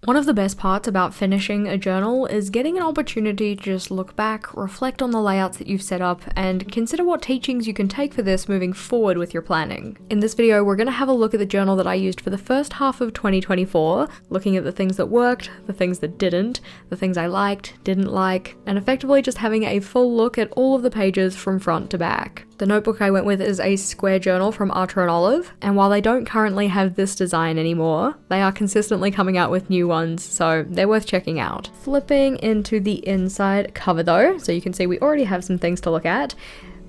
One of the best parts about finishing a journal is getting an opportunity to just look back, reflect on the layouts that you've set up, and consider what teachings you can take for this moving forward with your planning. In this video, we're going to have a look at the journal that I used for the first half of 2024, looking at the things that worked, the things that didn't, the things I liked, didn't like, and effectively just having a full look at all of the pages from front to back. The notebook I went with is a square journal from Archer & Olive, and while they don't currently have this design anymore, they are consistently coming out with new ones, so they're worth checking out. Flipping into the inside cover though, so you can see we already have some things to look at.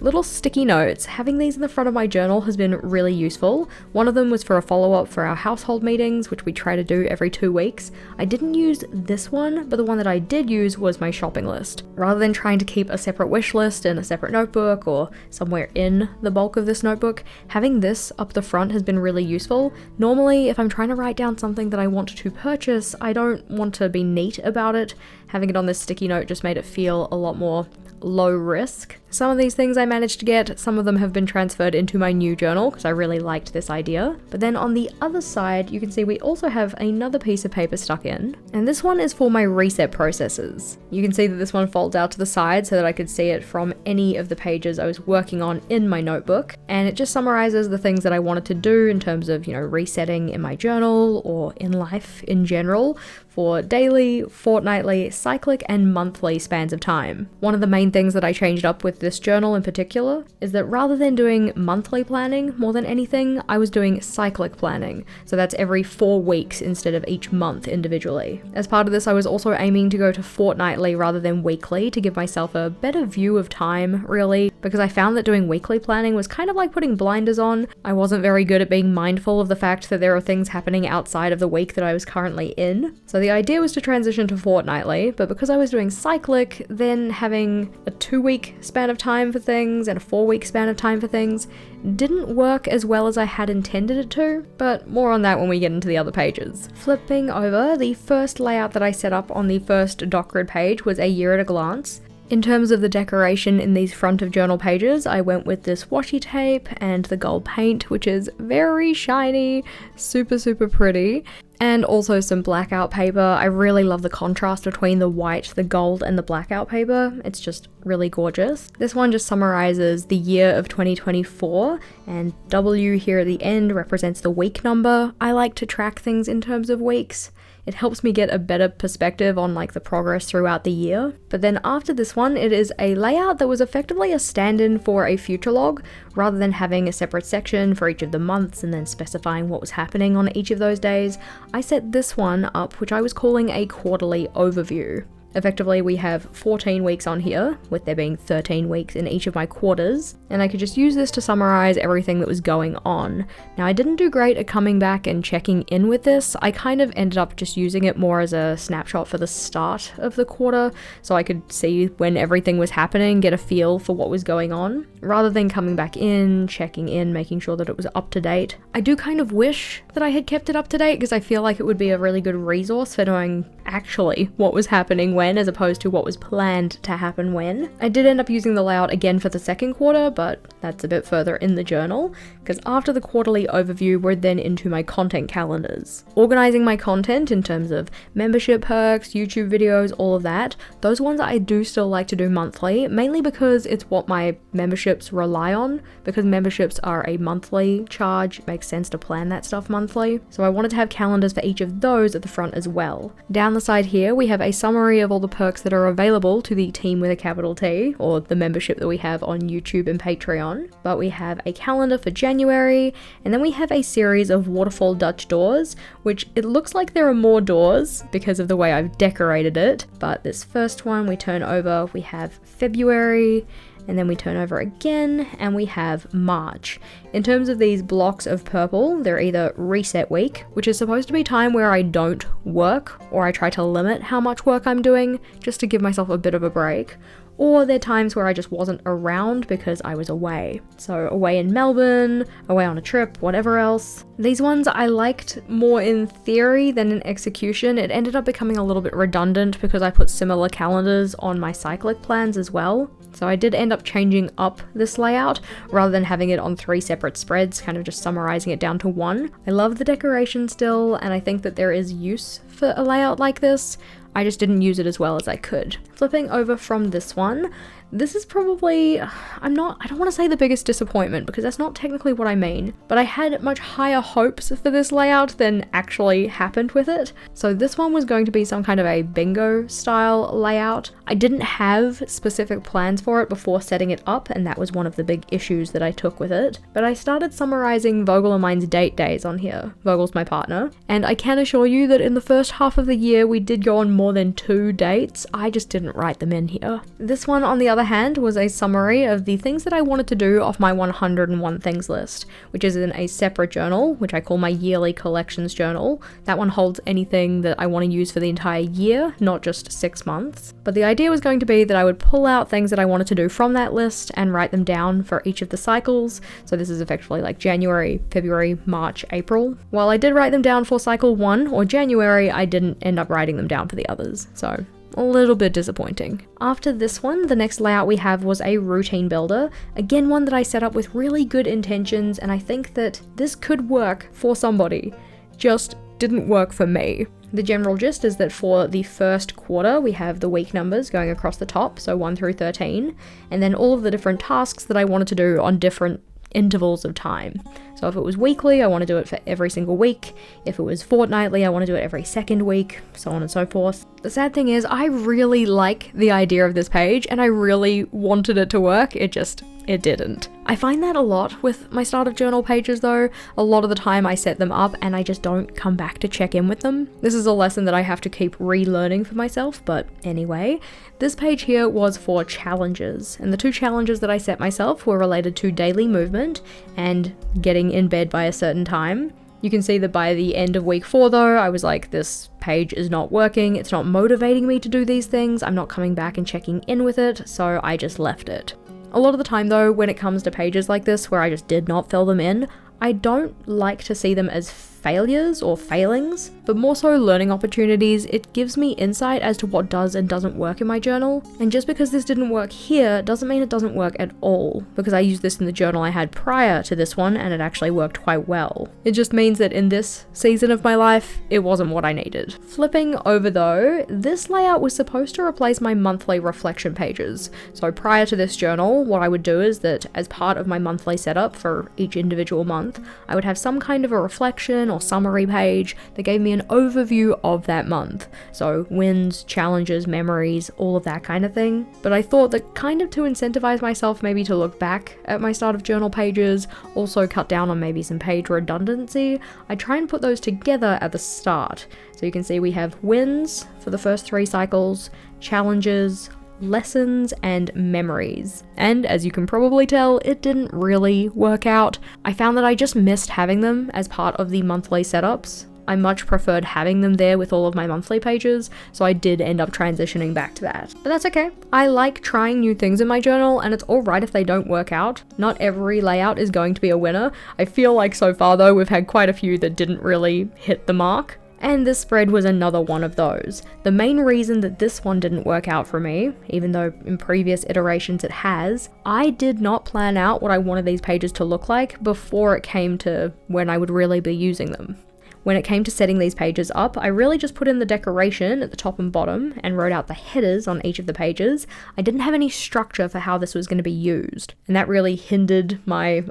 Little sticky notes. Having these in the front of my journal has been really useful. One of them was for a follow-up for our household meetings, which we try to do every 2 weeks. I didn't use this one, but the one that I did use was my shopping list. Rather than trying to keep a separate wish list in a separate notebook or somewhere in the bulk of this notebook, having this up the front has been really useful. Normally, if I'm trying to write down something that I want to purchase, I don't want to be neat about it. Having it on this sticky note just made it feel a lot more low risk. Some of these things I managed to get, some of them have been transferred into my new journal because I really liked this idea. But then on the other side, you can see we also have another piece of paper stuck in, and this one is for my reset processes. You can see that this one folds out to the side so that I could see it from any of the pages I was working on in my notebook, and it just summarizes the things that I wanted to do in terms of, resetting in my journal or in life in general for daily, fortnightly, cyclic, and monthly spans of time. One of the main things that I changed up with this journal in particular is that rather than doing monthly planning more than anything, I was doing cyclic planning. So that's every 4 weeks instead of each month individually. As part of this, I was also aiming to go to fortnightly rather than weekly to give myself a better view of time, really, because I found that doing weekly planning was kind of like putting blinders on. I wasn't very good at being mindful of the fact that there are things happening outside of the week that I was currently in. So the idea was to transition to fortnightly, but because I was doing cyclic, then having a 2-week span of time for things and a 4-week span of time for things didn't work as well as I had intended it to, but more on that when we get into the other pages. Flipping over, the first layout that I set up on the first doc grid page was a year at a glance. In terms of the decoration in these front of journal pages, I went with this washi tape and the gold paint, which is very shiny, super pretty, and also some blackout paper. I really love the contrast between the white, the gold, and the blackout paper. It's just really gorgeous. This one just summarizes the year of 2024, and W here at the end represents the week number. I like to track things in terms of weeks. It helps me get a better perspective on the progress throughout the year. But then after this one, it is a layout that was effectively a stand-in for a future log, rather than having a separate section for each of the months and then specifying what was happening on each of those days. I set this one up, which I was calling a quarterly overview. Effectively, we have 14 weeks on here, with there being 13 weeks in each of my quarters, and I could just use this to summarize everything that was going on. Now, I didn't do great at coming back and checking in with this. I kind of ended up just using it more as a snapshot for the start of the quarter, so I could see when everything was happening, get a feel for what was going on, rather than coming back in, checking in, making sure that it was up to date. I do kind of wish that I had kept it up to date, because I feel like it would be a really good resource for knowing actually what was happening when, as opposed to what was planned to happen when. I did end up using the layout again for the second quarter, but that's a bit further in the journal, because after the quarterly overview, we're then into my content calendars. Organizing my content in terms of membership perks, YouTube videos, all of that, those ones I do still like to do monthly, mainly because it's what my memberships rely on. Because memberships are a monthly charge, it makes sense to plan that stuff monthly. So I wanted to have calendars for each of those at the front as well. Down the side here, we have a summary of all the perks that are available to the team with a capital T, or the membership that we have on YouTube and Patreon. But we have a calendar for January, and then we have a series of waterfall Dutch doors, which it looks like there are more doors because of the way I've decorated it. But this first one we turn over, we have February, and then we turn over again, and we have March. In terms of these blocks of purple, they're either reset week, which is supposed to be time where I don't work, or I try to limit how much work I'm doing, just to give myself a bit of a break, or they're times where I just wasn't around because I was away. So away in Melbourne, away on a trip, whatever else. These ones I liked more in theory than in execution. It ended up becoming a little bit redundant because I put similar calendars on my cyclic plans as well. So I did end up changing up this layout rather than having it on 3 separate spreads, kind of just summarizing it down to 1. I love the decoration still, and I think that there is use for a layout like this. I just didn't use it as well as I could. Flipping over from this one, this is probably, I don't want to say the biggest disappointment because that's not technically what I mean, but I had much higher hopes for this layout than actually happened with it. So this one was going to be some kind of a bingo style layout. I didn't have specific plans for it before setting it up, and that was one of the big issues that I took with it. But I started summarizing Vogel and mine's date days on here. Vogel's my partner, and I can assure you that in the first half of the year we did go on more than 2 dates. I just didn't write them in here. This one, on the other hand, was a summary of the things that I wanted to do off my 101 things list, which is in a separate journal, which I call my yearly collections journal. That one holds anything that I want to use for the entire year, not just 6 months. But the idea was going to be that I would pull out things that I wanted to do from that list and write them down for each of the cycles. So this is effectively like January, February, March, April. While I did write them down for cycle 1 or January, I didn't end up writing them down for the others. So a little bit disappointing. After this one, the next layout we have was a routine builder. Again, one that I set up with really good intentions, and I think that this could work for somebody. Just didn't work for me. The general gist is that for the first quarter, we have the week numbers going across the top, so 1 through 13, and then all of the different tasks that I wanted to do on different intervals of time. So if it was weekly, I want to do it for every single week. If it was fortnightly, I want to do it every second week, so on and so forth. The sad thing is, I really like the idea of this page, and I really wanted it to work. It didn't. I find that a lot with my start of journal pages though. A lot of the time I set them up and I just don't come back to check in with them. This is a lesson that I have to keep relearning for myself, but anyway. This page here was for challenges, and the 2 challenges that I set myself were related to daily movement and getting in bed by a certain time. You can see that by the end of week 4 though, I was like, this page is not working, it's not motivating me to do these things, I'm not coming back and checking in with it, so I just left it. A lot of the time though, when it comes to pages like this where I just did not fill them in, I don't like to see them as failures or failings, but more so learning opportunities. It gives me insight as to what does and doesn't work in my journal, and just because this didn't work here doesn't mean it doesn't work at all, because I used this in the journal I had prior to this one and it actually worked quite well. It just means that in this season of my life, it wasn't what I needed. Flipping over though, this layout was supposed to replace my monthly reflection pages. So prior to this journal, what I would do is that as part of my monthly setup for each individual month, I would have some kind of a reflection or summary page that gave me an overview of that month. So wins, challenges, memories, all of that kind of thing. But I thought that kind of to incentivize myself maybe to look back at my start of journal pages, also cut down on maybe some page redundancy, I try and put those together at the start. So you can see we have wins for the first 3 cycles, challenges, lessons, and memories. And as you can probably tell, it didn't really work out. I found that I just missed having them as part of the monthly setups. I much preferred having them there with all of my monthly pages, so I did end up transitioning back to that. But that's okay. I like trying new things in my journal, and it's alright if they don't work out. Not every layout is going to be a winner. I feel like so far though, we've had quite a few that didn't really hit the mark. And this spread was another one of those. The main reason that this one didn't work out for me, even though in previous iterations it has, I did not plan out what I wanted these pages to look like before it came to when I would really be using them. When it came to setting these pages up, I really just put in the decoration at the top and bottom and wrote out the headers on each of the pages. I didn't have any structure for how this was going to be used, and that really hindered my,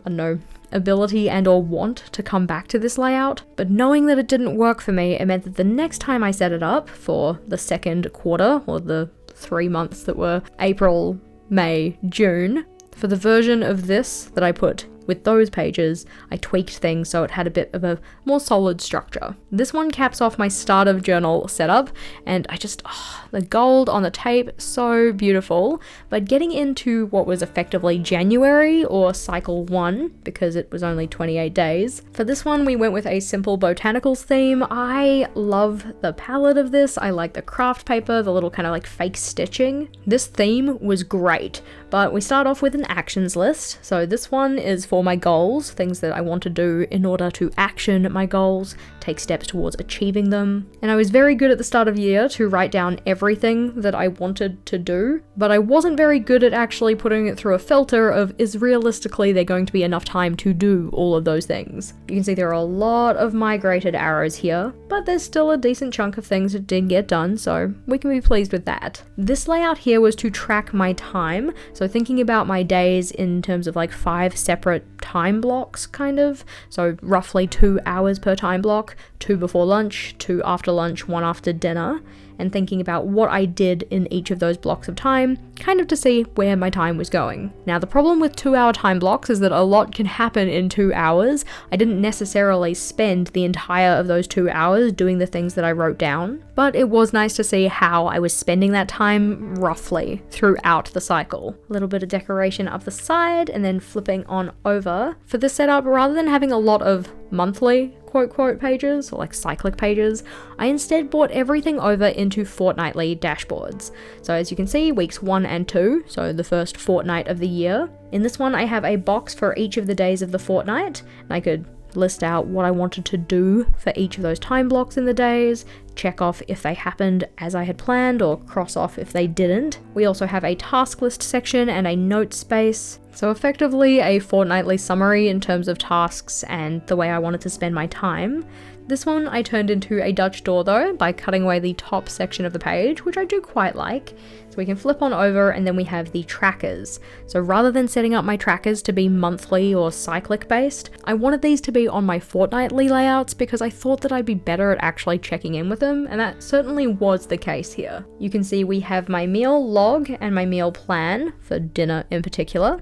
ability and or want to come back to this layout. But knowing that it didn't work for me, it meant that the next time I set it up for the second quarter, or the 3 months that were April, May, June, for the version of this that I put with those pages, I tweaked things so it had a bit of a more solid structure. This one caps off my start of journal setup, and the gold on the tape, so beautiful. But getting into what was effectively January, or cycle 1, because it was only 28 days, for this one we went with a simple botanicals theme. I love the palette of this. I like the craft paper, the little kind of like fake stitching. This theme was great, but we start off with an actions list. So this one is for my goals, things that I want to do in order to action my goals, take steps towards achieving them. And I was very good at the start of the year to write down everything that I wanted to do, but I wasn't very good at actually putting it through a filter of, is realistically there going to be enough time to do all of those things? You can see there are a lot of migrated arrows here, but there's still a decent chunk of things that did get done, so we can be pleased with that. This layout here was to track my time, so thinking about my days in terms of like 5 separate time blocks, kind of. So roughly 2 hours per time block, 2 before lunch, 2 after lunch, 1 after dinner, and thinking about what I did in each of those blocks of time, kind of to see where my time was going. Now, the problem with 2-hour time blocks is that a lot can happen in 2 hours. I didn't necessarily spend the entire of those 2 hours doing the things that I wrote down, but it was nice to see how I was spending that time roughly throughout the cycle. A little bit of decoration up the side, and then flipping on over. For this setup, rather than having a lot of monthly quote pages or like cyclic pages, I instead brought everything over into fortnightly dashboards. So as you can see, weeks 1 and 2, so the first fortnight of the year. In this one, I have a box for each of the days of the fortnight, and I could list out what I wanted to do for each of those time blocks in the days, check off if they happened as I had planned, or cross off if they didn't. We also have a task list section and a note space. So effectively a fortnightly summary in terms of tasks and the way I wanted to spend my time. This one I turned into a Dutch door though by cutting away the top section of the page, which I do quite like. So we can flip on over, and then we have the trackers. So rather than setting up my trackers to be monthly or cyclic based, I wanted these to be on my fortnightly layouts because I thought that I'd be better at actually checking in with them, and that certainly was the case here. You can see we have my meal log and my meal plan for dinner in particular.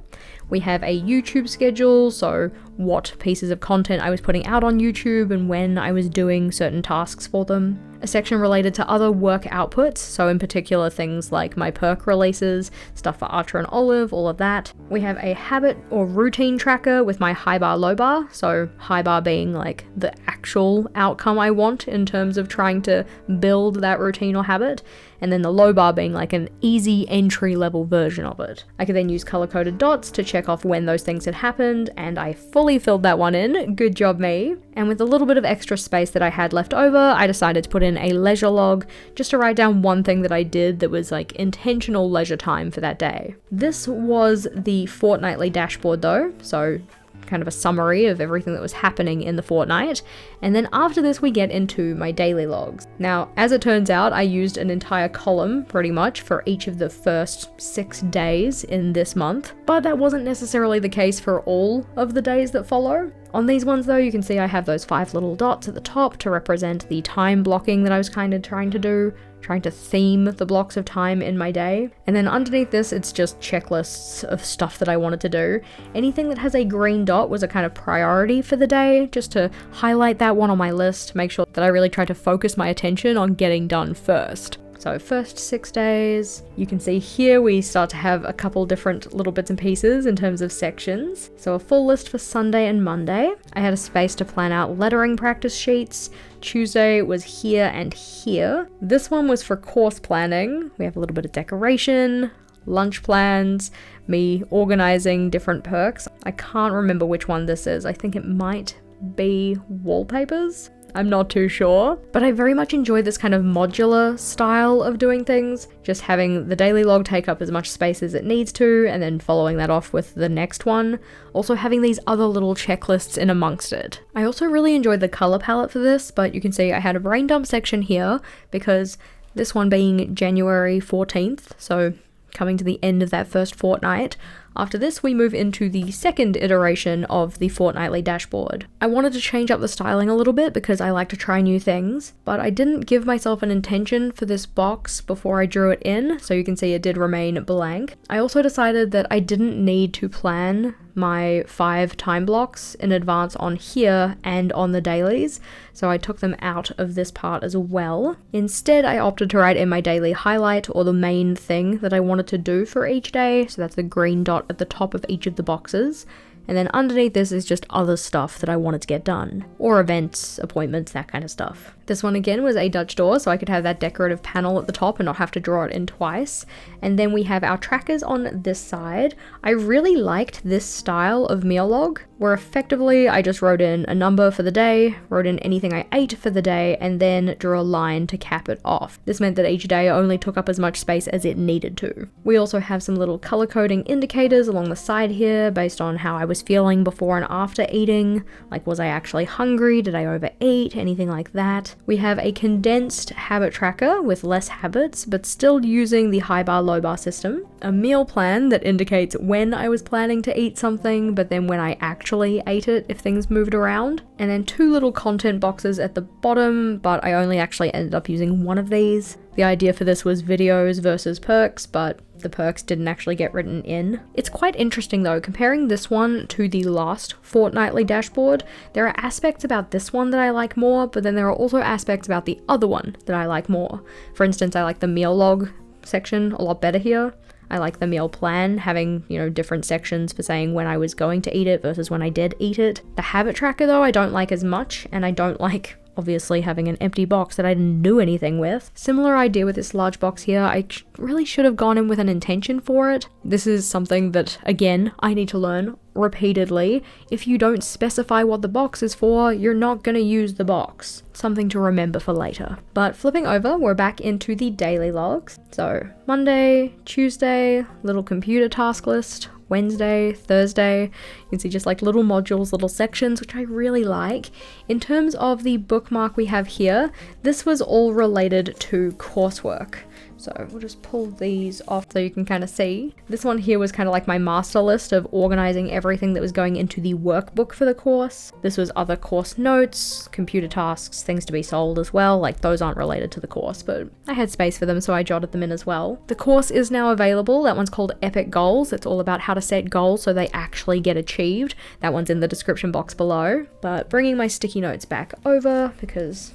We have a YouTube schedule, so what pieces of content I was putting out on YouTube and when I was doing certain tasks for them. A section related to other work outputs, so in particular things like my perk releases, stuff for Archer and Olive, all of that. We have a habit or routine tracker with my high bar, low bar, so high bar being like the actual outcome I want in terms of trying to build that routine or habit, and then the low bar being like an easy entry level version of it. I could then use color coded dots to check off when those things had happened, and I fully filled that one in. Good job me. And with a little bit of extra space that I had left over, I decided to put in a leisure log just to write down one thing that I did that was like intentional leisure time for that day. This was the fortnightly dashboard though, so kind of a summary of everything that was happening in the fortnight. And then after this we get into my daily logs. Now, as it turns out, I used an entire column pretty much for each of the first 6 days in this month, but that wasn't necessarily the case for all of the days that follow. On these ones though, you can see I have those 5 little dots at the top to represent the time blocking that I was kind of trying to do, trying to theme the blocks of time in my day. And then underneath this, it's just checklists of stuff that I wanted to do. Anything that has a green dot was a kind of priority for the day, just to highlight that one on my list, make sure that I really tried to focus my attention on getting done first. So first 6 days, you can see here we start to have a couple different little bits and pieces in terms of sections. So a full list for Sunday and Monday. I had a space to plan out lettering practice sheets. Tuesday was here and here. This one was for course planning. We have a little bit of decoration, lunch plans, me organizing different perks. I can't remember which one this is. I think it might be wallpapers. I'm not too sure, but I very much enjoy this kind of modular style of doing things, just having the daily log take up as much space as it needs to, and then following that off with the next one, also having these other little checklists in amongst it. I also really enjoyed the color palette for this, but you can see I had a brain dump section here, because this one being January 14th, so coming to the end of that first fortnight. After this, we move into the second iteration of the fortnightly dashboard. I wanted to change up the styling a little bit because I like to try new things, but I didn't give myself an intention for this box before I drew it in, so you can see it did remain blank. I also decided that I didn't need to plan my 5 time blocks in advance on here and on the dailies, so I took them out of this part as well. Instead, I opted to write in my daily highlight, or the main thing that I wanted to do for each day, so that's the green dot at the top of each of the boxes. And then underneath this is just other stuff that I wanted to get done, or events, appointments, that kind of stuff. This one again was a Dutch door, so I could have that decorative panel at the top and not have to draw it in twice. And then we have our trackers on this side. I really liked this style of meal log, where effectively I just wrote in a number for the day, wrote in anything I ate for the day, and then drew a line to cap it off. This meant that each day only took up as much space as it needed to. We also have some little color coding indicators along the side here based on how I was feeling before and after eating, like was I actually hungry, did I overeat, anything like that. We have a condensed habit tracker with less habits, but still using the high bar low bar system. A meal plan that indicates when I was planning to eat something, but then when I actually ate it if things moved around. And then 2 little content boxes at the bottom, but I only actually ended up using one of these. The idea for this was videos versus perks, but the perks didn't actually get written in. It's quite interesting though, comparing this one to the last fortnightly dashboard, there are aspects about this one that I like more, but then there are also aspects about the other one that I like more. For instance, I like the meal log section a lot better here. I like the meal plan, having, different sections for saying when I was going to eat it versus when I did eat it. The habit tracker though, I don't like as much, and I don't like obviously having an empty box that I didn't do anything with. Similar idea with this large box here. I really should have gone in with an intention for it. This is something that, again, I need to learn repeatedly. If you don't specify what the box is for, you're not going to use the box. Something to remember for later. But flipping over, we're back into the daily logs. So Monday, Tuesday, little computer task list, Wednesday, Thursday. You can see just like little modules, little sections, which I really like. In terms of the bookmark we have here, this was all related to coursework. So we'll just pull these off so you can kind of see. This one here was kind of like my master list of organizing everything that was going into the workbook for the course. This was other course notes, computer tasks, things to be sold as well. Like those aren't related to the course, but I had space for them, so I jotted them in as well. The course is now available. That one's called Epic Goals. It's all about how to set goals so they actually get achieved. That one's in the description box below. But bringing my sticky notes back over because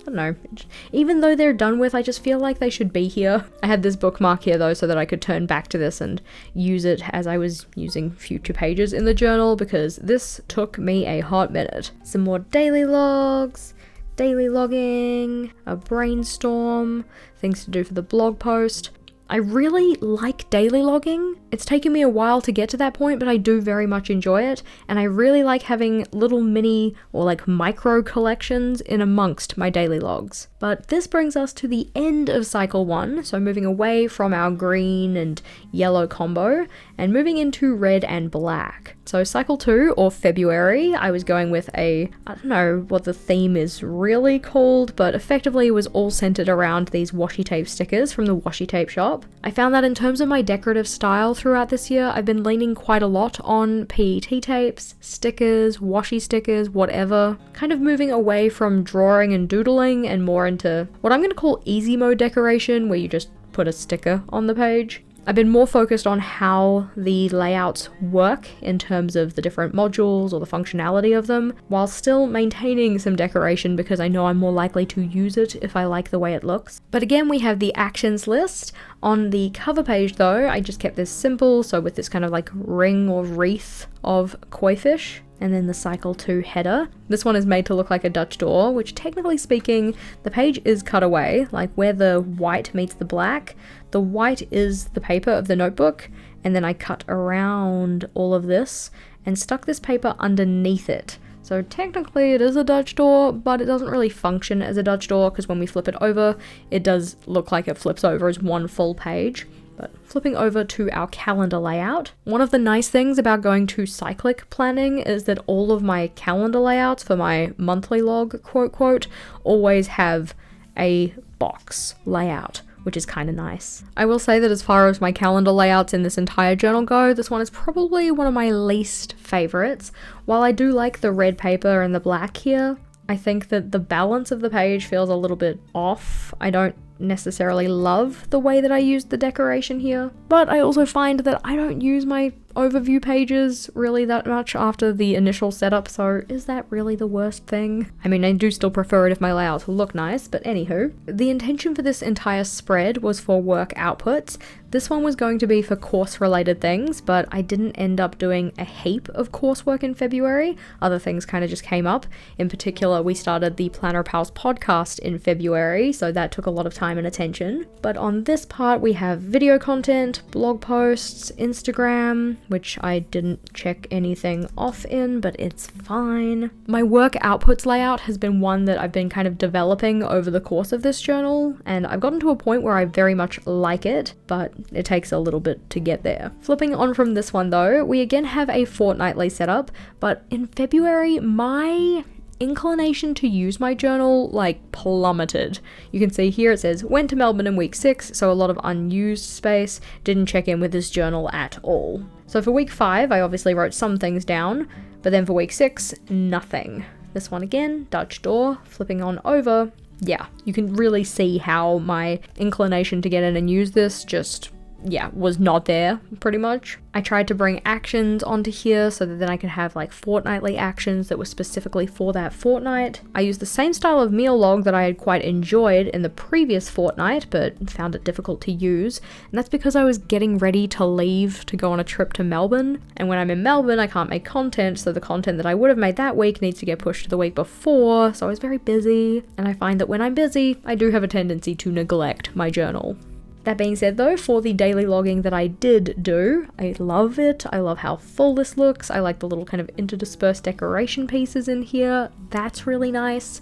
I don't know, even though they're done with, I just feel like they should be here. I had this bookmark here though so that I could turn back to this and use it as I was using future pages in the journal, because this took me a hot minute. Some more daily logs, daily logging, a brainstorm, things to do for the blog post. I really like daily logging. It's taken me a while to get to that point, but I do very much enjoy it, and I really like having little mini or like micro collections in amongst my daily logs. But this brings us to the end of cycle 1, so moving away from our green and yellow combo and moving into red and black. So cycle 2, or February, I was going with I don't know what the theme is really called, but effectively it was all centered around these washi tape stickers from the washi tape shop. I found that in terms of my decorative style throughout this year, I've been leaning quite a lot on PET tapes, stickers, washi stickers, whatever. Kind of moving away from drawing and doodling and more into what I'm going to call easy mode decoration, where you just put a sticker on the page. I've been more focused on how the layouts work in terms of the different modules or the functionality of them, while still maintaining some decoration because I know I'm more likely to use it if I like the way it looks. But again, we have the actions list. On the cover page though, I just kept this simple, so with this kind of like ring or wreath of koi fish. And then the cycle 2 header. This one is made to look like a Dutch door, which technically speaking, the page is cut away, like where the white meets the black. The white is the paper of the notebook, and then I cut around all of this and stuck this paper underneath it. So technically it is a Dutch door, but it doesn't really function as a Dutch door because when we flip it over, it does look like it flips over as one full page. But flipping over to our calendar layout, one of the nice things about going to cyclic planning is that all of my calendar layouts for my monthly log, quote, quote, always have a box layout, which is kind of nice. I will say that as far as my calendar layouts in this entire journal go, this one is probably one of my least favorites. While I do like the red paper and the black here, I think that the balance of the page feels a little bit off. I don't necessarily love the way that I use the decoration here, but I also find that I don't use my overview pages really that much after the initial setup, so is that really the worst thing? I mean, I do still prefer it if my layouts look nice, but anywho. The intention for this entire spread was for work outputs. This one was going to be for course related things, but I didn't end up doing a heap of coursework in February. Other things kind of just came up. In particular, we started the Planner Pals podcast in February, so that took a lot of time and attention. But on this part, we have video content, blog posts, Instagram, which I didn't check anything off in, but it's fine. My work outputs layout has been one that I've been kind of developing over the course of this journal, and I've gotten to a point where I very much like it, but it takes a little bit to get there. Flipping on from this one though, we again have a fortnightly setup, but in February, my inclination to use my journal like plummeted. You can see here it says went to Melbourne in week 6, so a lot of unused space, didn't check in with this journal at all. So for week 5, I obviously wrote some things down, but then for week 6, nothing. This one again, Dutch door, flipping on over. Yeah, you can really see how my inclination to get in and use this just, yeah, was not there, pretty much. I tried to bring actions onto here so that then I could have like fortnightly actions that were specifically for that fortnight. I used the same style of meal log that I had quite enjoyed in the previous fortnight, but found it difficult to use. And that's because I was getting ready to leave to go on a trip to Melbourne. And when I'm in Melbourne, I can't make content, so the content that I would have made that week needs to get pushed to the week before. So I was very busy. And I find that when I'm busy, I do have a tendency to neglect my journal. That being said though, for the daily logging that I did do, I love it. I love how full this looks. I like the little kind of interdispersed decoration pieces in here. That's really nice.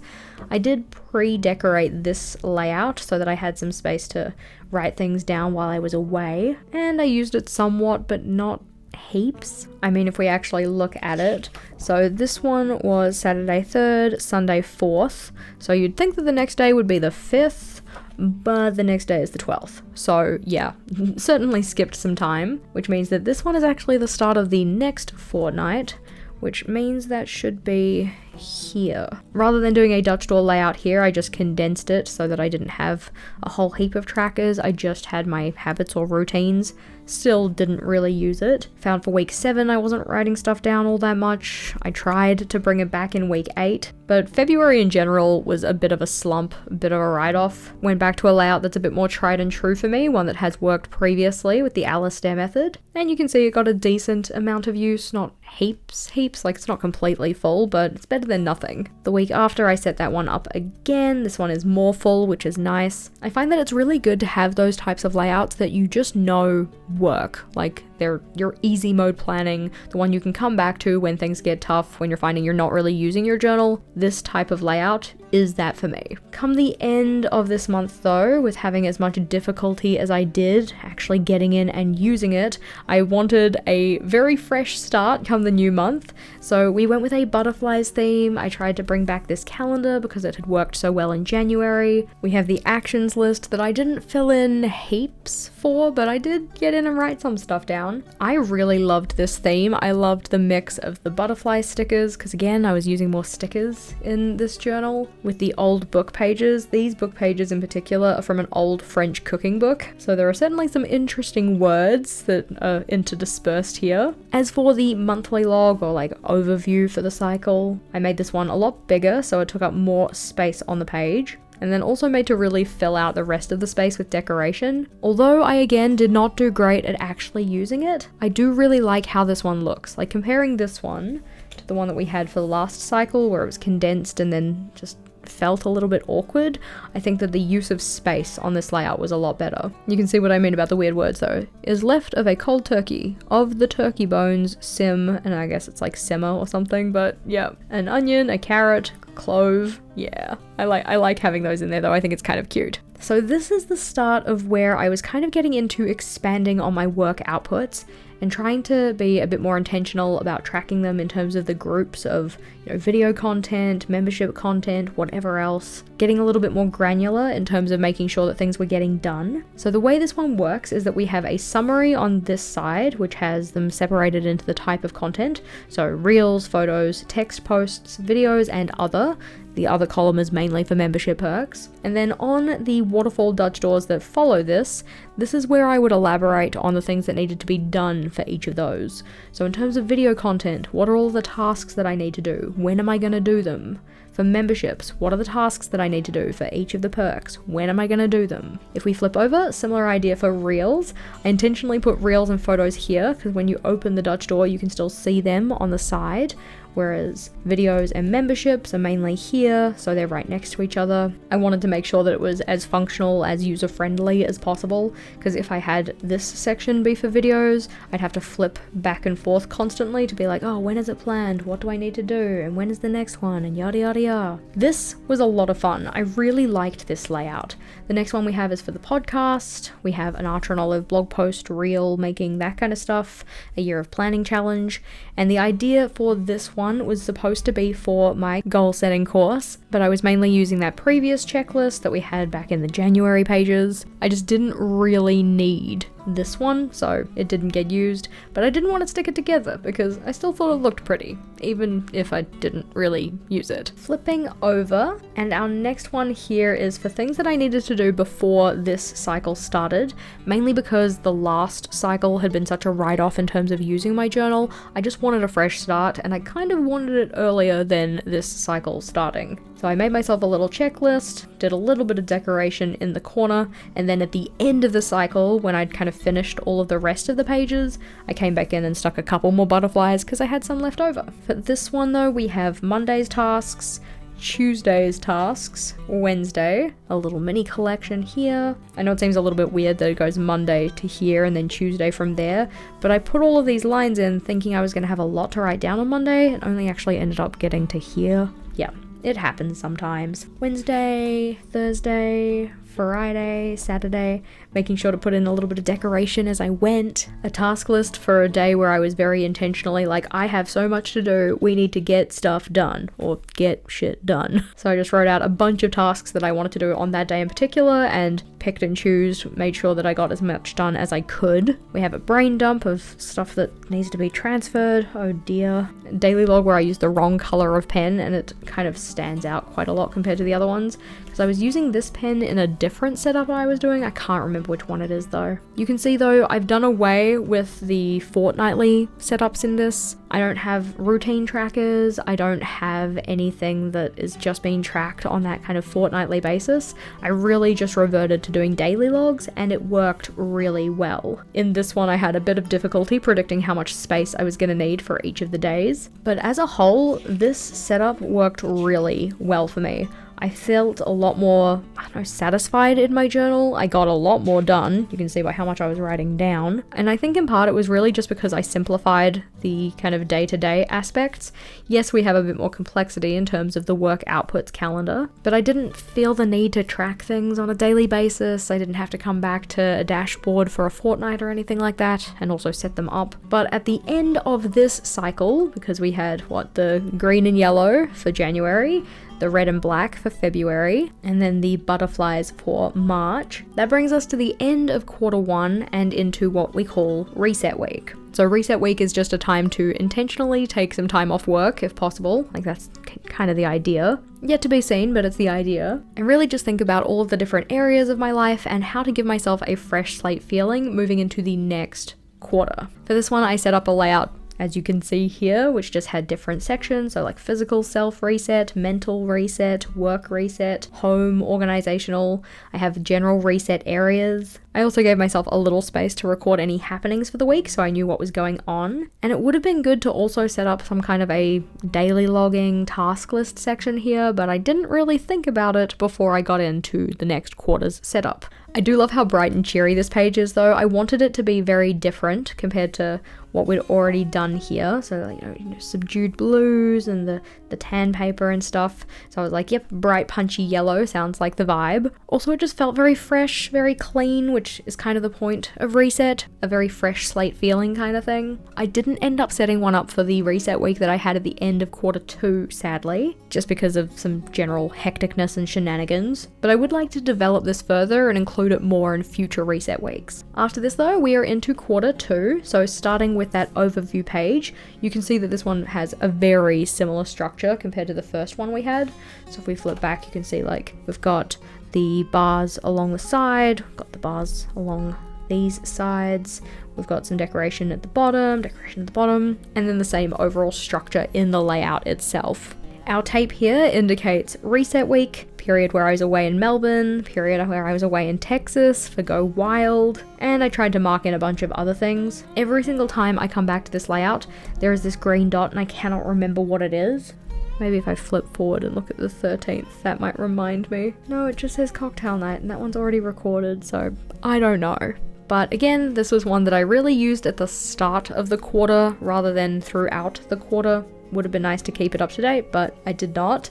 I did pre-decorate this layout so that I had some space to write things down while I was away, and I used it somewhat, but not heaps. I mean, if we actually look at it, so this one was Saturday 3rd, Sunday 4th, so you'd think that the next day would be the 5th, but the next day is the 12th. So yeah, certainly skipped some time, which means that this one is actually the start of the next fortnight, which means that should be here. Rather than doing a Dutch door layout here, I just condensed it so that I didn't have a whole heap of trackers. I just had my habits or routines. Still didn't really use it. Found for week 7 I wasn't writing stuff down all that much. I tried to bring it back in week 8, but February in general was a bit of a slump, a bit of a write-off. Went back to a layout that's a bit more tried and true for me, one that has worked previously with the Alistair method. And you can see it got a decent amount of use, not heaps, like it's not completely full, but it's better than nothing. The week after I set that one up again. This one is more full, which is nice. I find that it's really good to have those types of layouts that you just know work. Like they're your easy mode planning, the one you can come back to when things get tough, when you're finding you're not really using your journal. This type of layout is that for me. Come the end of this month though, with having as much difficulty as I did actually getting in and using it, I wanted a very fresh start come the new month. So we went with a butterflies theme. I tried to bring back this calendar because it had worked so well in January. We have the actions list that I didn't fill in heaps for, but I did get in and write some stuff down. I really loved this theme. I loved the mix of the butterfly stickers because again, I was using more stickers in this journal. With the old book pages, these book pages in particular are from an old French cooking book, so there are certainly some interesting words that are interdispersed here. As for the monthly log or like overview for the cycle, I made this one a lot bigger so it took up more space on the page, and then also made to really fill out the rest of the space with decoration. Although I again did not do great at actually using it, I do really like how this one looks. Like comparing this one to the one that we had for the last cycle where it was condensed and then just felt a little bit awkward, I think that the use of space on this layout was a lot better. You can see what I mean about the weird words though. Is left of a cold turkey, of the turkey bones, sim, and I guess it's like simmer or something, but yeah. An onion, a carrot, clove, yeah. I like having those in there though, I think it's kind of cute. So this is the start of where I was kind of getting into expanding on my work outputs and trying to be a bit more intentional about tracking them in terms of the groups of, you know, video content, membership content, whatever else. Getting a little bit more granular in terms of making sure that things were getting done. So the way this one works is that we have a summary on this side, which has them separated into the type of content. So reels, photos, text posts, videos, and other. The other column is mainly for membership perks. And then on the waterfall Dutch doors that follow this is where I would elaborate on the things that needed to be done for each of those. So in terms of video content, what are all the tasks that I need to do? When am I going to do them? For memberships, what are the tasks that I need to do for each of the perks? When am I going to do them? If we flip over, similar idea for reels. I intentionally put reels and photos here because when you open the Dutch door, you can still see them on the side. Whereas videos and memberships are mainly here, so they're right next to each other. I wanted to make sure that it was as functional, as user-friendly as possible, because if I had this section be for videos, I'd have to flip back and forth constantly to be like, oh, when is it planned? What do I need to do? And when is the next one? And yada yada yada. This was a lot of fun. I really liked this layout. The next one we have is for the podcast. We have an Archer and Olive blog post, reel, making that kind of stuff, a year of planning challenge, and the idea for this one was supposed to be for my goal setting course, but I was mainly using that previous checklist that we had back in the January pages. I just didn't really need this one, so it didn't get used, but I didn't want to stick it together because I still thought it looked pretty, even if I didn't really use it. Flipping over, and our next one here is for things that I needed to do before this cycle started, mainly because the last cycle had been such a write-off in terms of using my journal. I just wanted a fresh start, and I kind of wanted it earlier than this cycle starting. So I made myself a little checklist, did a little bit of decoration in the corner, and then at the end of the cycle, when I'd kind of finished all of the rest of the pages, I came back in and stuck a couple more butterflies because I had some left over. For this one though, we have Monday's tasks, Tuesday's tasks, Wednesday, a little mini collection here. I know it seems a little bit weird that it goes Monday to here and then Tuesday from there, but I put all of these lines in thinking I was going to have a lot to write down on Monday and only actually ended up getting to here. Yeah. It happens sometimes. Wednesday, Thursday, Friday, Saturday, making sure to put in a little bit of decoration as I went. A task list for a day where I was very intentionally like, I have so much to do, we need to get stuff done, or get shit done. So I just wrote out a bunch of tasks that I wanted to do on that day in particular and picked and chose, made sure that I got as much done as I could. We have a brain dump of stuff that needs to be transferred. Oh dear. Daily log where I used the wrong color of pen and it kind of stands out quite a lot compared to the other ones because I was using this pen in a different setup I was doing. I can't remember which one it is though. You can see though I've done away with the fortnightly setups in this. I don't have routine trackers. I don't have anything that is just being tracked on that kind of fortnightly basis. I really just reverted to doing daily logs and it worked really well. In this one I had a bit of difficulty predicting how much space I was going to need for each of the days, but as a whole this setup worked really well for me. I felt a lot more, I don't know, satisfied in my journal. I got a lot more done. You can see by how much I was writing down. And I think in part it was really just because I simplified the kind of day-to-day aspects. Yes, we have a bit more complexity in terms of the work outputs calendar, but I didn't feel the need to track things on a daily basis. I didn't have to come back to a dashboard for a fortnight or anything like that, and also set them up. But at the end of this cycle, because we had, the green and yellow for January, the red and black for February, and then the butterflies for March. That brings us to the end of quarter one and into what we call reset week. So reset week is just a time to intentionally take some time off work if possible. Like that's kind of the idea. Yet to be seen, but it's the idea. And really just think about all of the different areas of my life and how to give myself a fresh slate feeling moving into the next quarter. For this one, I set up a layout as you can see here, which just had different sections, so like physical self reset, mental reset, work reset, home, organizational. I have general reset areas. I also gave myself a little space to record any happenings for the week so I knew what was going on. And it would have been good to also set up some kind of a daily logging task list section here, but I didn't really think about it before I got into the next quarter's setup. I do love how bright and cheery this page is though. I wanted it to be very different compared to what we'd already done here. So, you know, subdued blues and the tan paper and stuff. So I was like, yep, bright punchy yellow sounds like the vibe. Also, it just felt very fresh, very clean, which is kind of the point of reset, a very fresh slate feeling kind of thing. I didn't end up setting one up for the reset week that I had at the end of quarter two, sadly, just because of some general hecticness and shenanigans. But I would like to develop this further and include it more in future reset weeks. After this though, we are into quarter two. So starting with that overview page, you can see that this one has a very similar structure compared to the first one we had. So if we flip back, you can see like we've got the bars along the side, we've got the bars along these sides, we've got some decoration at the bottom, and then the same overall structure in the layout itself. Our tape here indicates reset week, period where I was away in Melbourne, period where I was away in Texas for Go Wild, and I tried to mark in a bunch of other things. Every single time I come back to this layout, there is this green dot and I cannot remember what it is. Maybe if I flip forward and look at the 13th, that might remind me. No, it just says cocktail night and that one's already recorded, so I don't know. But again, this was one that I really used at the start of the quarter rather than throughout the quarter. Would have been nice to keep it up to date, but I did not.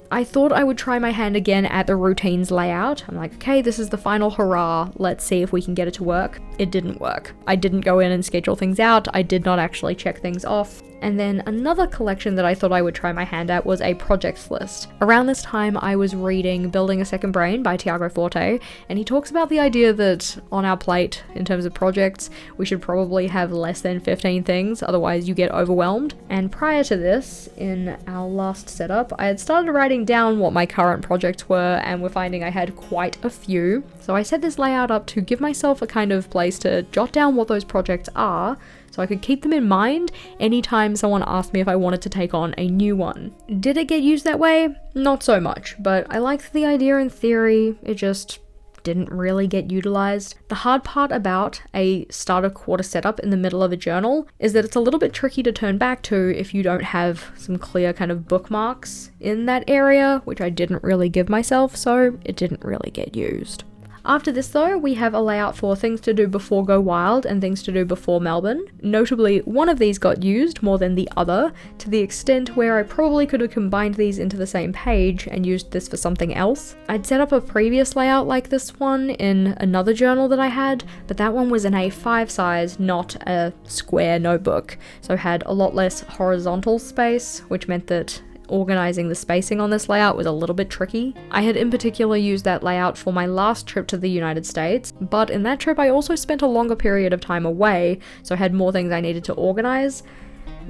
I thought I would try my hand again at the routines layout. I'm like, okay, this is the final hurrah. Let's see if we can get it to work. It didn't work. I didn't go in and schedule things out. I did not actually check things off. And then another collection that I thought I would try my hand at was a projects list. Around this time, I was reading Building a Second Brain by Tiago Forte, and he talks about the idea that on our plate, in terms of projects, we should probably have less than 15 things, otherwise you get overwhelmed. And prior to this, in our last setup, I had started writing down what my current projects were, and we're finding I had quite a few. So I set this layout up to give myself a kind of place to jot down what those projects are, so I could keep them in mind anytime someone asked me if I wanted to take on a new one. Did it get used that way? Not so much, but I liked the idea in theory, it just didn't really get utilized. The hard part about a start of quarter setup in the middle of a journal is that it's a little bit tricky to turn back to if you don't have some clear kind of bookmarks in that area, which I didn't really give myself, so it didn't really get used. After this though, we have a layout for things to do before Go Wild and things to do before Melbourne. Notably, one of these got used more than the other, to the extent where I probably could have combined these into the same page and used this for something else. I'd set up a previous layout like this one in another journal that I had, but that one was an A5 size, not a square notebook, so had a lot less horizontal space, which meant that organizing the spacing on this layout was a little bit tricky. I had in particular used that layout for my last trip to the United States, but in that trip I also spent a longer period of time away, so I had more things I needed to organize.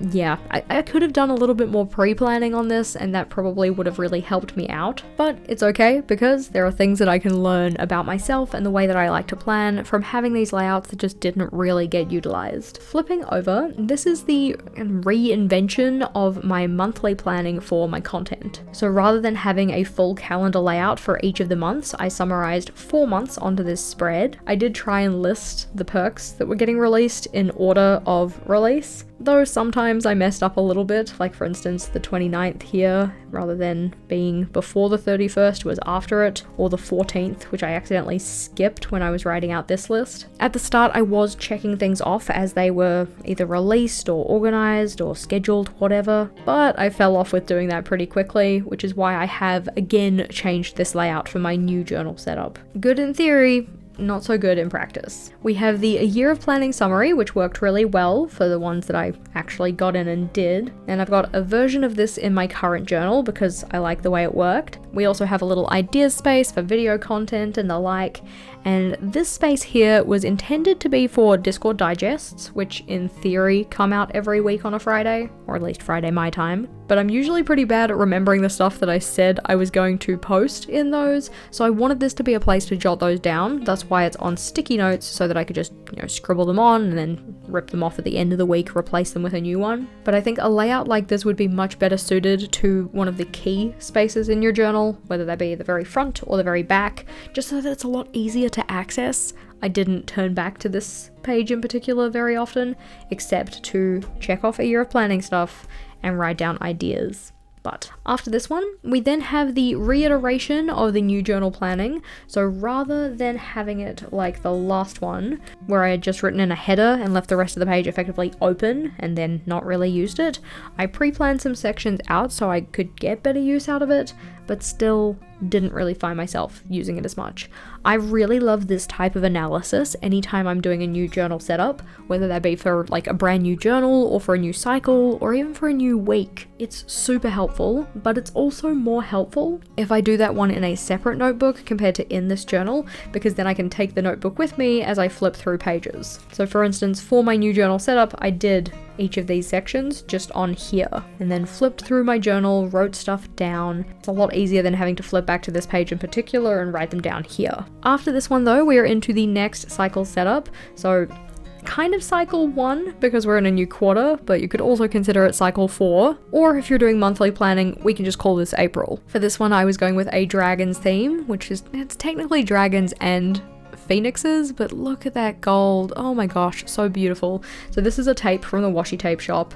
Yeah, I could have done a little bit more pre-planning on this, and that probably would have really helped me out, but it's okay because there are things that I can learn about myself and the way that I like to plan from having these layouts that just didn't really get utilized. Flipping over, this is the reinvention of my monthly planning for my content. So rather than having a full calendar layout for each of the months, I summarized 4 months onto this spread. I did try and list the perks that were getting released in order of release, though sometimes I messed up a little bit, like for instance the 29th here, rather than being before the 31st was after it, or the 14th, which I accidentally skipped when I was writing out this list. At the start I was checking things off as they were either released or organized or scheduled, whatever, but I fell off with doing that pretty quickly, which is why I have again changed this layout for my new journal setup. Good in theory, not so good in practice. We have the A Year of Planning summary, which worked really well for the ones that I actually got in and did, and I've got a version of this in my current journal because I like the way it worked. We also have a little ideas space for video content and the like, and this space here was intended to be for Discord digests, which in theory come out every week on a Friday, or at least Friday my time, but I'm usually pretty bad at remembering the stuff that I said I was going to post in those, so I wanted this to be a place to jot those down. That's why it's on sticky notes, so that I could just, scribble them on and then rip them off at the end of the week, replace them with a new one. But I think a layout like this would be much better suited to one of the key spaces in your journal, whether that be the very front or the very back, just so that it's a lot easier to access. I didn't turn back to this page in particular very often, except to check off A Year of Planning stuff and write down ideas. But after this one, we then have the reiteration of the new journal planning. So rather than having it like the last one, where I had just written in a header and left the rest of the page effectively open and then not really used it, I pre-planned some sections out so I could get better use out of it, but still didn't really find myself using it as much. I really love this type of analysis anytime I'm doing a new journal setup, whether that be for like a brand new journal or for a new cycle or even for a new week. It's super helpful, but it's also more helpful if I do that one in a separate notebook compared to in this journal, because then I can take the notebook with me as I flip through pages. So for instance, for my new journal setup, I did each of these sections just on here, and then flipped through my journal, wrote stuff down. It's a lot easier than having to flip back to this page in particular and write them down here. After this one though, we are into the next cycle setup. So kind of cycle 1 because we're in a new quarter, but you could also consider it cycle 4. Or if you're doing monthly planning, we can just call this April. For this one, I was going with a dragons theme, which is, it's technically dragons and phoenixes, but look at that gold. Oh my gosh, so beautiful. So this is a tape from the washi tape shop.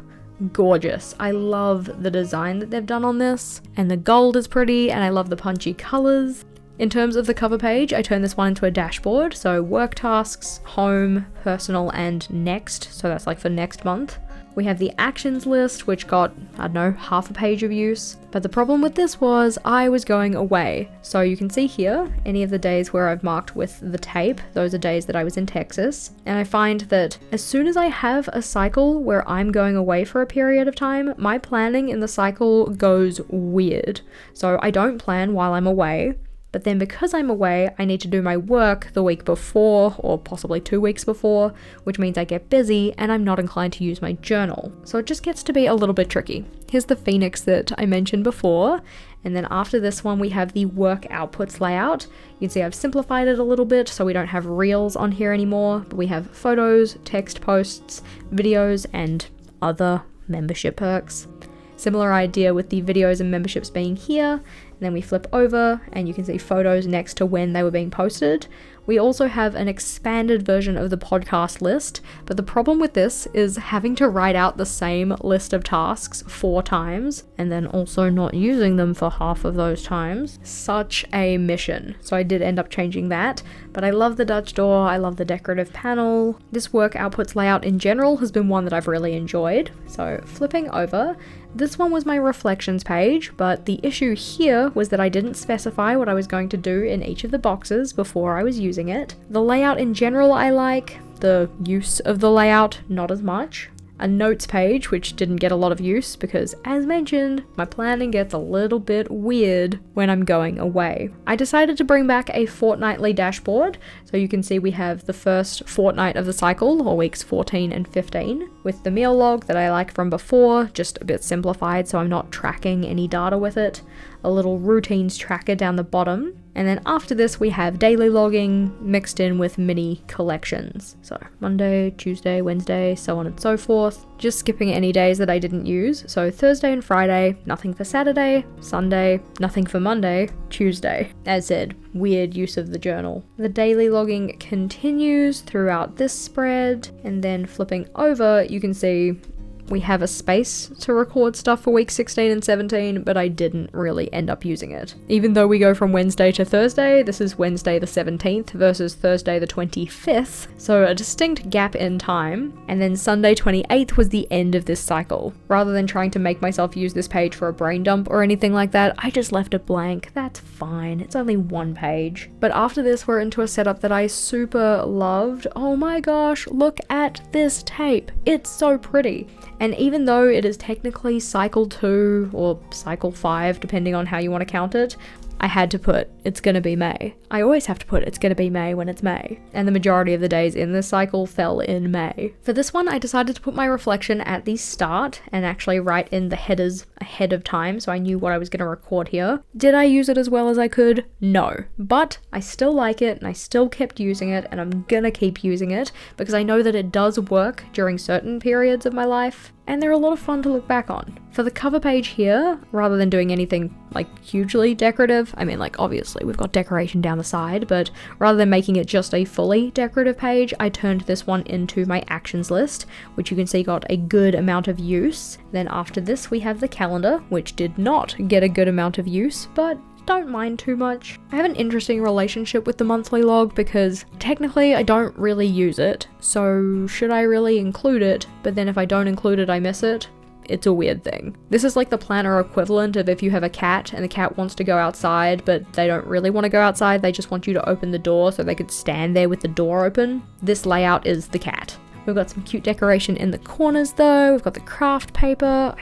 Gorgeous. I love the design that they've done on this, and the gold is pretty, and I love the punchy colors. In terms of the cover page, I turned this one into a dashboard, so work tasks, home, personal, and next, so that's like for next month. We have the actions list, which got, I don't know, half a page of use. But the problem with this was I was going away. So you can see here, any of the days where I've marked with the tape, those are days that I was in Texas. And I find that as soon as I have a cycle where I'm going away for a period of time, my planning in the cycle goes weird. So I don't plan while I'm away. But then because I'm away, I need to do my work the week before, or possibly 2 weeks before, which means I get busy and I'm not inclined to use my journal. So it just gets to be a little bit tricky. Here's the Phoenix that I mentioned before, and then after this one we have the work outputs layout. You can see I've simplified it a little bit so we don't have reels on here anymore, but we have photos, text posts, videos, and other membership perks. Similar idea with the videos and memberships being here. And then we flip over and you can see photos next to when they were being posted. We also have an expanded version of the podcast list, but the problem with this is having to write out the same list of tasks 4 times and then also not using them for half of those times. Such a mission. So I did end up changing that, but I love the Dutch door, I love the decorative panel. This work outputs layout in general has been one that I've really enjoyed. So flipping over, this one was my reflections page, but the issue here was that I didn't specify what I was going to do in each of the boxes before I was using it. The layout in general I like, the use of the layout not as much. A notes page, which didn't get a lot of use because, as mentioned, my planning gets a little bit weird when I'm going away. I decided to bring back a fortnightly dashboard, so you can see we have the first fortnight of the cycle, or weeks 14 and 15, with the meal log that I like from before, just a bit simplified so I'm not tracking any data with it, a little routines tracker down the bottom, and then after this we have daily logging mixed in with mini collections. So Monday, Tuesday, Wednesday, so on and so forth. Just skipping any days that I didn't use. So Thursday and Friday, nothing for Saturday, Sunday, nothing for Monday, Tuesday. As said, weird use of the journal. The daily logging continues throughout this spread, and then flipping over, you can see we have a space to record stuff for week 16 and 17, but I didn't really end up using it. Even though we go from Wednesday to Thursday, this is Wednesday the 17th versus Thursday the 25th, so a distinct gap in time, and then Sunday 28th was the end of this cycle. Rather than trying to make myself use this page for a brain dump or anything like that, I just left it blank. That's fine, it's only 1 page. But after this, we're into a setup that I super loved. Oh my gosh, look at this tape. It's so pretty. And even though it is technically cycle 2 or cycle 5, depending on how you want to count it, I had to put, it's gonna be May. I always have to put, it's gonna be May when it's May. And the majority of the days in this cycle fell in May. For this one, I decided to put my reflection at the start and actually write in the headers ahead of time so I knew what I was gonna record here. Did I use it as well as I could? No. But I still like it and I still kept using it, and I'm gonna keep using it because I know that it does work during certain periods of my life, and they're a lot of fun to look back on. For the cover page here, rather than doing anything like hugely decorative, I mean, like obviously we've got decoration down the side, but rather than making it just a fully decorative page, I turned this one into my actions list, which you can see got a good amount of use. Then after this we have the calendar, which did not get a good amount of use, but don't mind too much. I have an interesting relationship with the monthly log because technically I don't really use it, so should I really include it? But then if I don't include it, I miss it. It's a weird thing. This is like the planner equivalent of if you have a cat and the cat wants to go outside, but they don't really want to go outside, they just want you to open the door so they could stand there with the door open. This layout is the cat. We've got some cute decoration in the corners though, we've got the craft paper.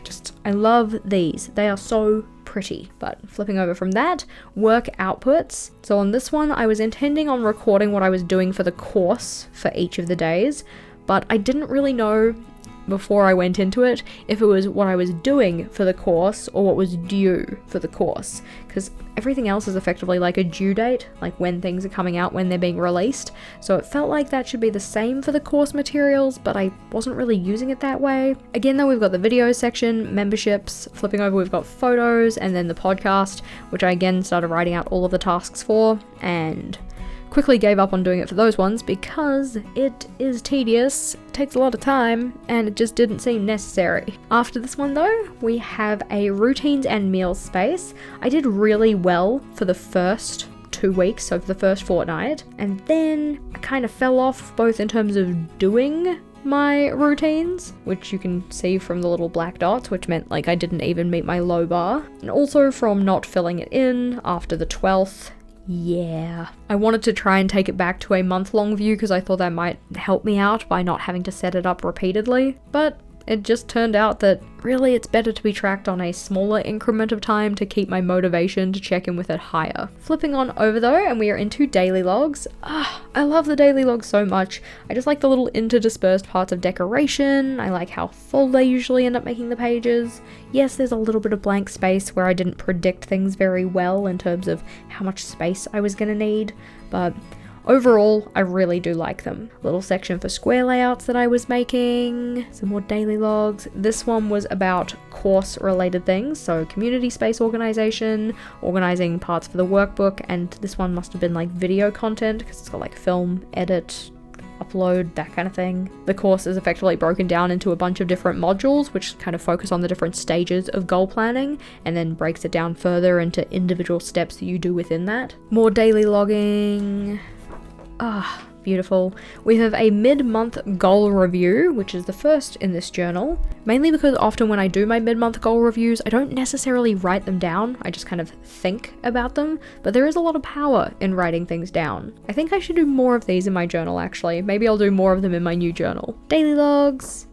I love these. They are so pretty. But flipping over from that, work outputs. So on this one, I was intending on recording what I was doing for the course for each of the days, but I didn't really know before I went into it if it was what I was doing for the course or what was due for the course, because everything else is effectively like a due date, like when things are coming out, when they're being released. So it felt like that should be the same for the course materials, but I wasn't really using it that way. Again though, we've got the video section, memberships, flipping over we've got photos, and then the podcast, which I again started writing out all of the tasks for, and quickly gave up on doing it for those ones because it is tedious, takes a lot of time, and it just didn't seem necessary. After this one though, we have a routines and meals space. I did really well for the first 2 weeks, so for the first fortnight, and then I kind of fell off both in terms of doing my routines, which you can see from the little black dots, which meant like I didn't even meet my low bar, and also from not filling it in after the 12th. Yeah. I wanted to try and take it back to a month-long view because I thought that might help me out by not having to set it up repeatedly, but it just turned out that really it's better to be tracked on a smaller increment of time to keep my motivation to check in with it higher. Flipping on over though, and we are into daily logs. I love the daily logs so much. I just like the little interdispersed parts of decoration. I like how full they usually end up making the pages. Yes, there's a little bit of blank space where I didn't predict things very well in terms of how much space I was gonna need, but overall, I really do like them. Little section for square layouts that I was making, some more daily logs. This one was about course related things, so community space organization, organizing parts for the workbook, and this one must have been like video content because it's got like film, edit, upload, that kind of thing. The course is effectively broken down into a bunch of different modules which kind of focus on the different stages of goal planning and then breaks it down further into individual steps that you do within that. More daily logging. Beautiful. We have a mid-month goal review, which is the first in this journal, mainly because often when I do my mid-month goal reviews, I don't necessarily write them down, I just kind of think about them, but there is a lot of power in writing things down. I think I should do more of these in my journal actually. Maybe I'll do more of them in my new journal. Daily logs,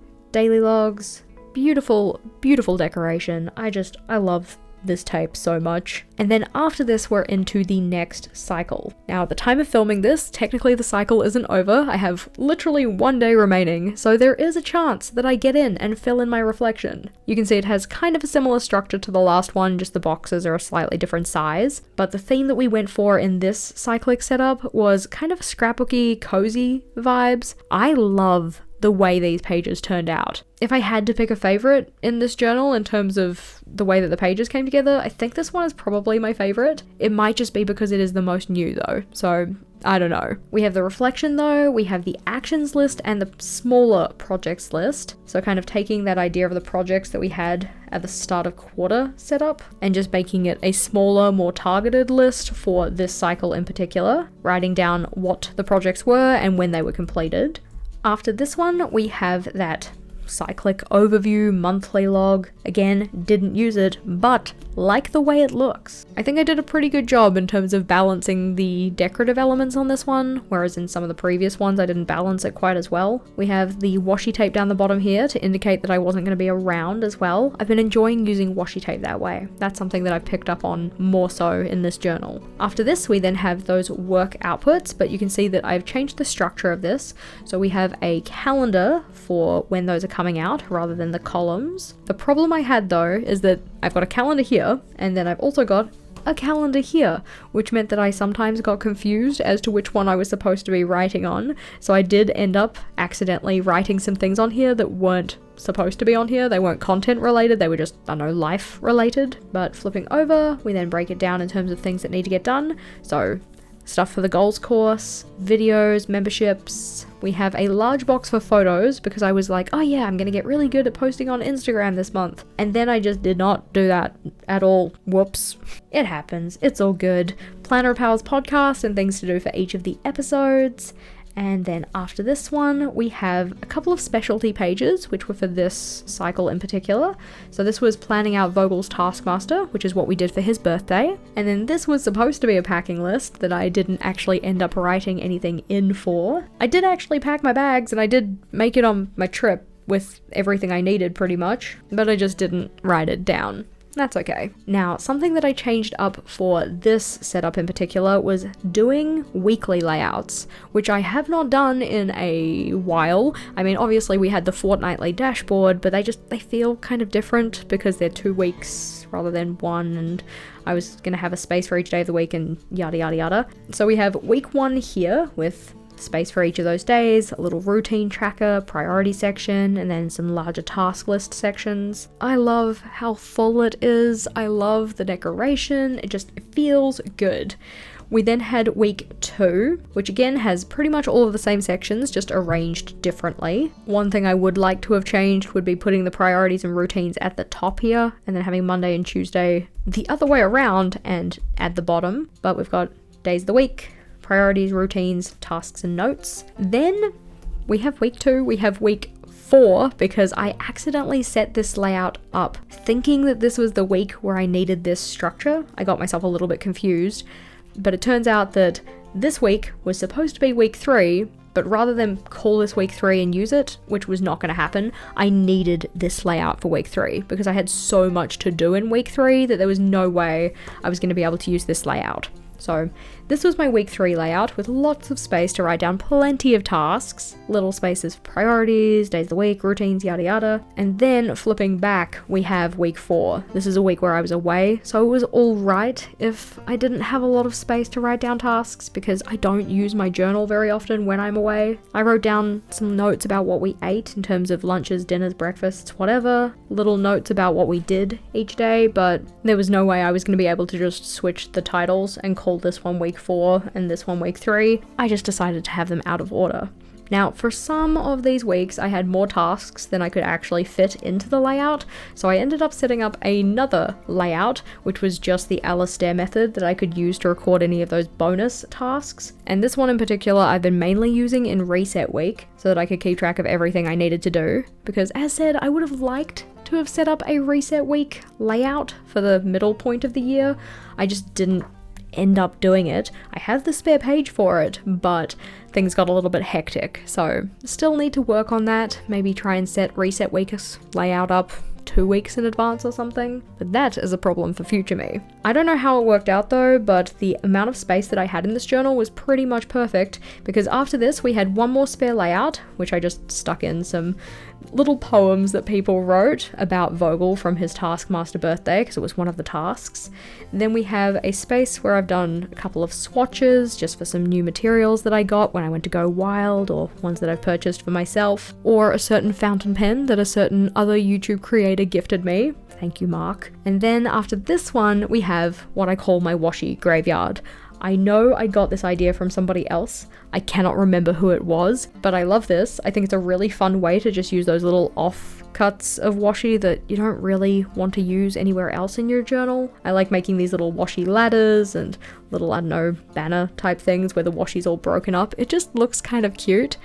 beautiful, beautiful decoration. I love this type so much. And then after this we're into the next cycle. Now at the time of filming this, technically the cycle isn't over. I have literally 1 day remaining, so there is a chance that I get in and fill in my reflection. You can see it has kind of a similar structure to the last one, just the boxes are a slightly different size, but the theme that we went for in this cyclic setup was kind of scrapbooky, cozy vibes. I love the way these pages turned out. If I had to pick a favorite in this journal in terms of the way that the pages came together, I think this one is probably my favorite. It might just be because it is the most new though, so I don't know. We have the reflection though, we have the actions list and the smaller projects list. So kind of taking that idea of the projects that we had at the start of quarter setup and just making it a smaller, more targeted list for this cycle in particular, writing down what the projects were and when they were completed. After this one, we have that cyclic overview monthly log. Again, didn't use it, but like the way it looks. I think I did a pretty good job in terms of balancing the decorative elements on this one, whereas in some of the previous ones I didn't balance it quite as well. We have the washi tape down the bottom here to indicate that I wasn't going to be around as well. I've been enjoying using washi tape that way. That's something that I've picked up on more so in this journal. After this, we then have those work outputs, but you can see that I've changed the structure of this. So we have a calendar for when those are coming out rather than the columns. The problem I had though is that I've got a calendar here and then I've also got a calendar here, which meant that I sometimes got confused as to which one I was supposed to be writing on. So I did end up accidentally writing some things on here that weren't supposed to be on here. They weren't content related, they were just, I don't know, life related. But flipping over, we then break it down in terms of things that need to get done. So stuff for the goals course, videos, memberships. We have a large box for photos because I was like, oh yeah, I'm gonna get really good at posting on Instagram this month. And then I just did not do that at all. Whoops. It happens. It's all good. Planner Pals podcast and things to do for each of the episodes. And then after this one, we have a couple of specialty pages, which were for this cycle in particular. So this was planning out Vogel's Taskmaster, which is what we did for his birthday. And then this was supposed to be a packing list that I didn't actually end up writing anything in for. I did actually pack my bags and I did make it on my trip with everything I needed pretty much, but I just didn't write it down. that's okay. Now, something that I changed up for this setup in particular was doing weekly layouts, which I have not done in a while. I mean, obviously we had the fortnightly dashboard, but they feel kind of different because they're 2 weeks rather than 1, and I was gonna have a space for each day of the week and yada yada yada. So we have week 1 here with space for each of those days, a little routine tracker, priority section, and then some larger task list sections. I love how full it is. I love the decoration. It feels good. We then had week 2, which again has pretty much all of the same sections, just arranged differently. One thing I would like to have changed would be putting the priorities and routines at the top here, and then having Monday and Tuesday the other way around and at the bottom. But we've got days of the week, priorities, routines, tasks, and notes. Then we have week 2, we have week 4, because I accidentally set this layout up thinking that this was the week where I needed this structure. I got myself a little bit confused, but it turns out that this week was supposed to be week 3, but rather than call this week 3 and use it, which was not going to happen, I needed this layout for week 3 because I had so much to do in week 3 that there was no way I was going to be able to use this layout. So this was my week 3 layout with lots of space to write down plenty of tasks, little spaces for priorities, days of the week, routines, yada yada. And then flipping back, we have week 4. This is a week where I was away, so it was all right if I didn't have a lot of space to write down tasks because I don't use my journal very often when I'm away. I wrote down some notes about what we ate in terms of lunches, dinners, breakfasts, whatever, little notes about what we did each day, but there was no way I was going to be able to just switch the titles and call this one week 4 and this one week 3. I just decided to have them out of order. Now, for some of these weeks, I had more tasks than I could actually fit into the layout, so I ended up setting up another layout, which was just the Alistair method that I could use to record any of those bonus tasks. And this one in particular, I've been mainly using in reset week, so that I could keep track of everything I needed to do, because as said, I would have liked to have set up a reset week layout for the middle point of the year. I just didn't end up doing it. I have the spare page for it, but things got a little bit hectic, so still need to work on that. Maybe try and set reset week's layout up 2 weeks in advance or something, but that is a problem for future me. I don't know how it worked out though, but the amount of space that I had in this journal was pretty much perfect, because after this we had one more spare layout, which I just stuck in some little poems that people wrote about Vogel from his Taskmaster birthday, because it was one of the tasks. Then we have a space where I've done a couple of swatches just for some new materials that I got when I went to go wild, or ones that I've purchased for myself, or a certain fountain pen that a certain other YouTube creator gifted me. Thank you, Mark. And then after this one, we have what I call my washi graveyard. I know I got this idea from somebody else. I cannot remember who it was, but I love this. I think it's a really fun way to just use those little offcuts of washi that you don't really want to use anywhere else in your journal. I like making these little washi ladders and little, I don't know, banner type things where the washi's all broken up. It just looks kind of cute.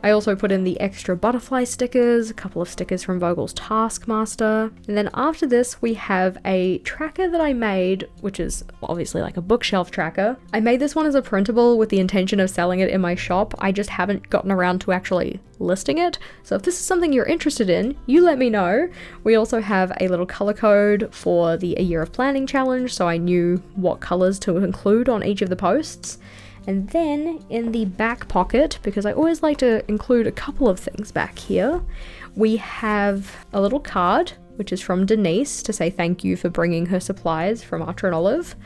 I also put in the extra butterfly stickers, a couple of stickers from Vogel's Taskmaster, and then after this we have a tracker that I made, which is obviously like a bookshelf tracker. I made this one as a printable with the intention of selling it in my shop. I just haven't gotten around to actually listing it, so if this is something you're interested in, you let me know. We also have a little color code for the A Year of Planning challenge, so I knew what colors to include on each of the posts. And then in the back pocket, because I always like to include a couple of things back here, we have a little card, which is from Denise to say thank you for bringing her supplies from Archer and Olive.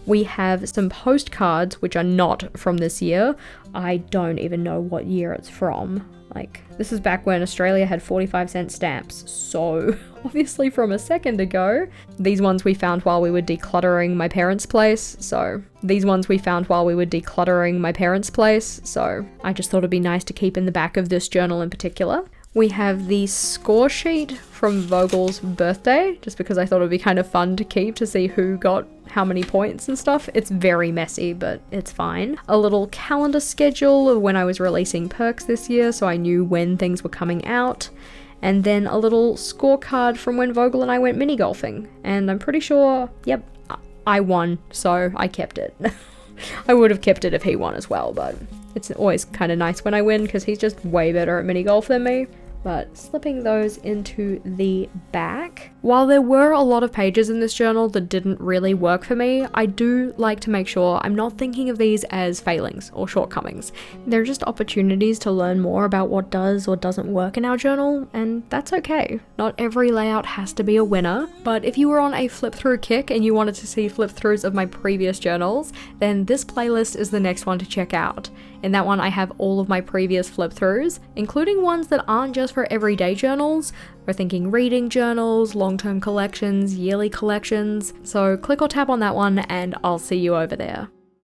We have some postcards, which are not from this year. I don't even know what year it's from. Like, this is back when Australia had 45-cent stamps, so obviously from a second ago. These ones we found while we were decluttering my parents' place, so I just thought it'd be nice to keep in the back of this journal in particular. We have the score sheet from Vogel's birthday, just because I thought it would be kind of fun to keep to see who got how many points and stuff. It's very messy, but it's fine. A little calendar schedule of when I was releasing perks this year, so I knew when things were coming out. And then a little scorecard from when Vogel and I went mini golfing. And I'm pretty sure, yep, I won, so I kept it. I would have kept it if he won as well, but it's always kind of nice when I win because he's just way better at mini golf than me. but slipping those into the back. While there were a lot of pages in this journal that didn't really work for me, I do like to make sure I'm not thinking of these as failings or shortcomings. They're just opportunities to learn more about what does or doesn't work in our journal, and that's okay. Not every layout has to be a winner, but if you were on a flip through kick and you wanted to see flip throughs of my previous journals, then this playlist is the next one to check out. In that one I have all of my previous flip throughs, including ones that aren't just for everyday journals. We're thinking reading journals, long-term collections, yearly collections, so click or tap on that one and I'll see you over there.